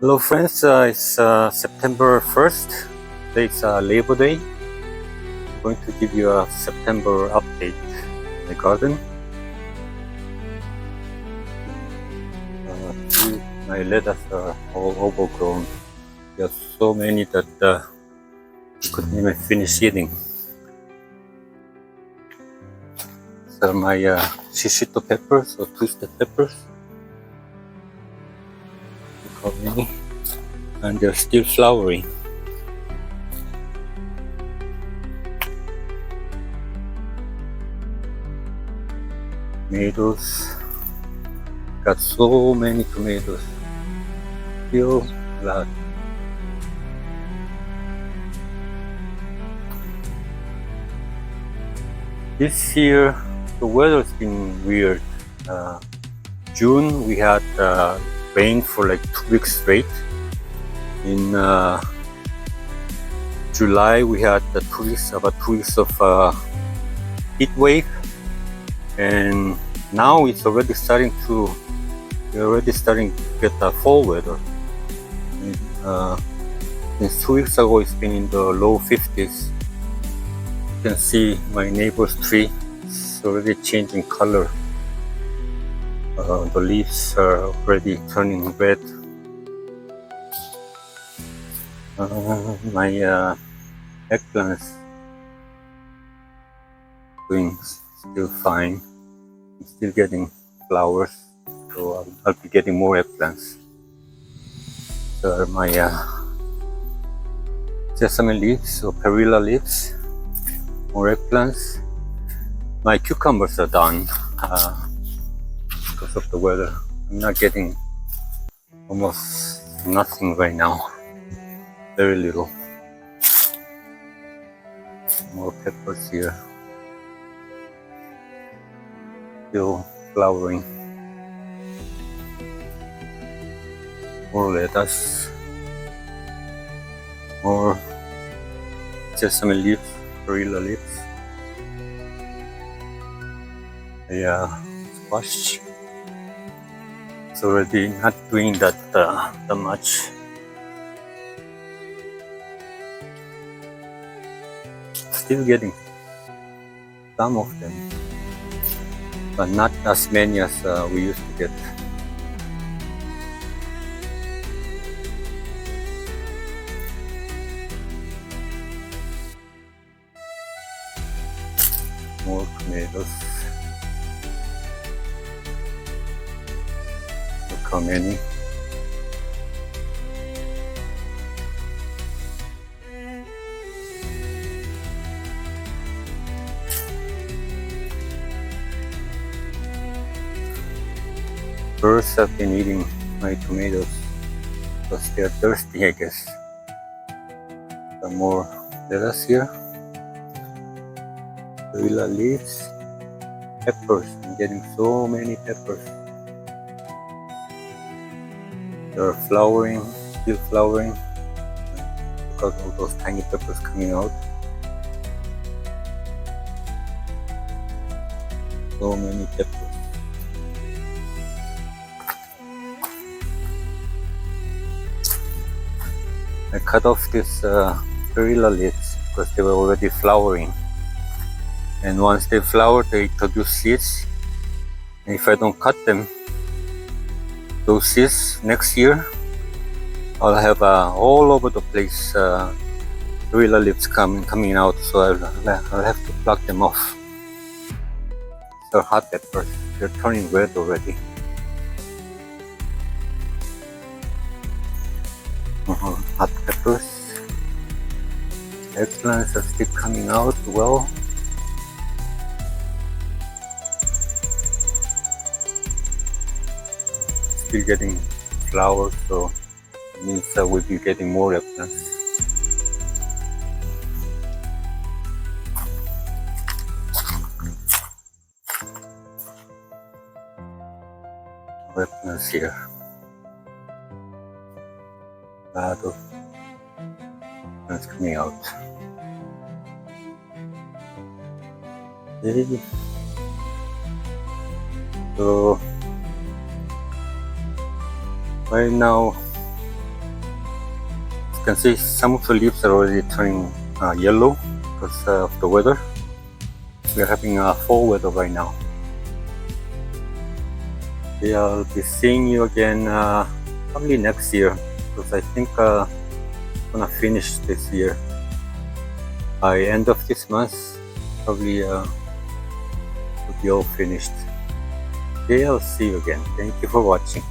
Hello friends, it's September 1st. Today is Labor Day. I'm going to give you a September update in the garden. My lettuce are all overgrown. There are so many that I couldn't even finish eating. These are my shishito peppers or twisted peppers. Look how many. And they're still flowering. Tomatoes. Got so many tomatoes. Still a lot. This year the weather's been weird. June we had rain for like 2 weeks straight. In July we had about 2 weeks of heat wave, and now it's already starting to get fall weather. Since 2 weeks ago it's been in the low 50s. You can see my neighbor's tree is already changing color. The leaves are already turning red. My eggplants doing still fine. I'm still getting flowers, so I'll be getting more eggplants. These are my sesame leaves or perilla leaves. More eggplants. My cucumbers are done because of the weather. I'm not getting almost nothing right now. Very little. More peppers here. Still flowering. More lettuce. More sesame leaves, perilla leaves. Squash. It's already not doing that much. Still getting some of them, but not as many as we used to get. More tomatoes. Look how many. Birds have been eating my tomatoes because they're thirsty, I guess. Some more lettuce here. Perilla leaves. Peppers. I'm getting so many peppers. They're flowering, still flowering. Look at all those tiny peppers coming out. So many peppers. I cut off these perilla leaves because they were already flowering. And once they flower, they produce seeds. And if I don't cut them, those seeds next year, I'll have all over the place perilla leaves coming out. So I'll have to pluck them off. They're hot peppers. They're turning red already. Hot peppers. Eggplants are still coming out well. Still getting flowers, so it means we'll be getting more eggplants. Eggplants here. A lot of eggplants coming out. Okay. So right now You can see some of the leaves are already turning yellow because of the weather. We're having fall weather right now. Okay, I'll be seeing you again probably next year, because I think I'm gonna finish this year. By end of this month, probably will be all finished. Okay, I'll see you again. Thank you for watching.